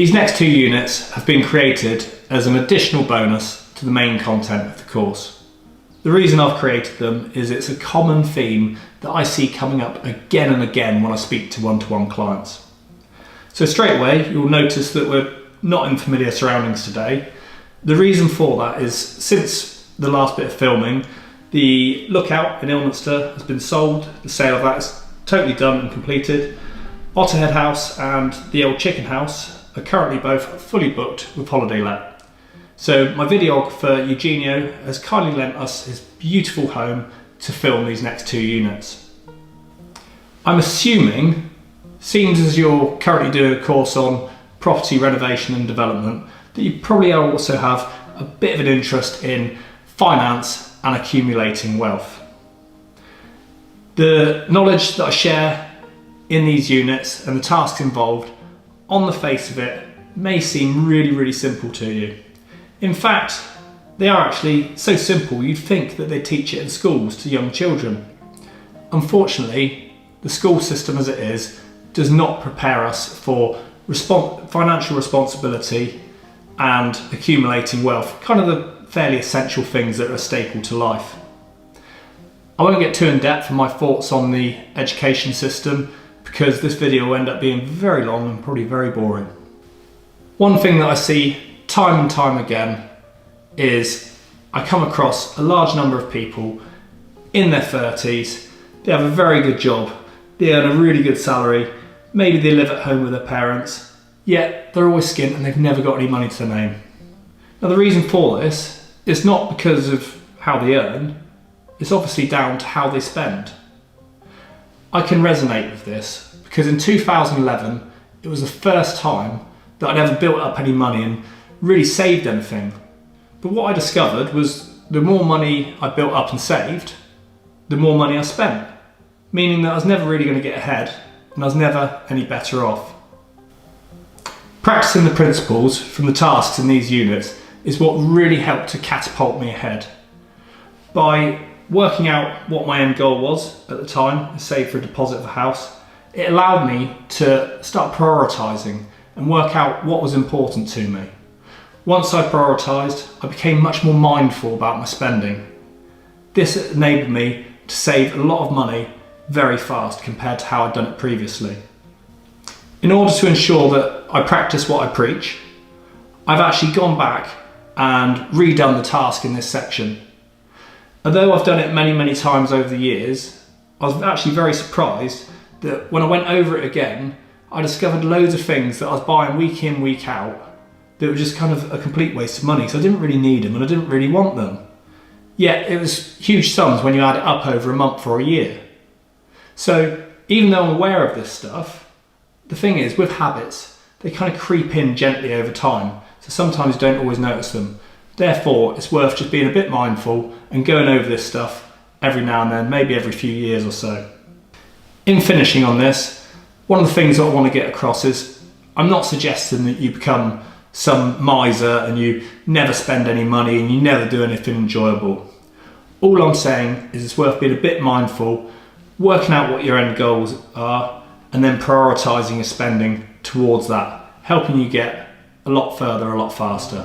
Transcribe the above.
These next two units have been created as an additional bonus to the main content of the course. The reason I've created them is it's a common theme that I see coming up again and again when I speak to one-to-one clients. So straight away, you'll notice that we're not in familiar surroundings today. The reason for that is since the last bit of filming, the Lookout in Ilminster has been sold. The sale of that is totally done and completed. Otterhead House and the Old Chicken House are currently both fully booked with holiday let. So my videographer Eugenio has kindly lent us his beautiful home to film these next two units. I'm assuming, seems as you're currently doing a course on property renovation and development, that you probably also have a bit of an interest in finance and accumulating wealth. The knowledge that I share in these units and the tasks involved, on the face of it, may seem really simple to you. In fact, they are actually so simple you'd think that they teach it in schools to young children. Unfortunately, the school system as it is does not prepare us for financial responsibility and accumulating wealth, kind of the fairly essential things that are a staple to life. I won't get too in depth in my thoughts on the education system because this video will end up being very long and probably very boring. One thing that I see time and time again is I come across a large number of people in their 30s, they have a very good job, they earn a really good salary, maybe they live at home with their parents, yet they're always skint and they've never got any money to their name. Now the reason for this is not because of how they earn, it's obviously down to how they spend. I can resonate with this because in 2011 it was the first time that I'd ever built up any money and really saved anything. But what I discovered was the more money I built up and saved, the more money I spent, meaning that I was never really going to get ahead and I was never any better off. Practicing the principles from the tasks in these units is what really helped to catapult me ahead. By working out what my end goal was at the time, save for a deposit of a house, it allowed me to start prioritising and work out what was important to me. Once I prioritised, I became much more mindful about my spending. This enabled me to save a lot of money very fast compared to how I'd done it previously. In order to ensure that I practice what I preach, I've actually gone back and redone the task in this section. Although I've done it many times over the years, I was actually very surprised that when I went over it again, I discovered loads of things that I was buying week in, week out that were just kind of a complete waste of money. So I didn't really need them and I didn't really want them. Yet it was huge sums when you add it up over a month or a year. So even though I'm aware of this stuff, the thing is with habits, they kind of creep in gently over time. So sometimes you don't always notice them. Therefore, it's worth just being a bit mindful and going over this stuff every now and then, maybe every few years or so. In finishing on this, one of the things that I want to get across is I'm not suggesting that you become some miser and you never spend any money and you never do anything enjoyable. All I'm saying is it's worth being a bit mindful, working out what your end goals are, and then prioritising your spending towards that, helping you get a lot further, a lot faster.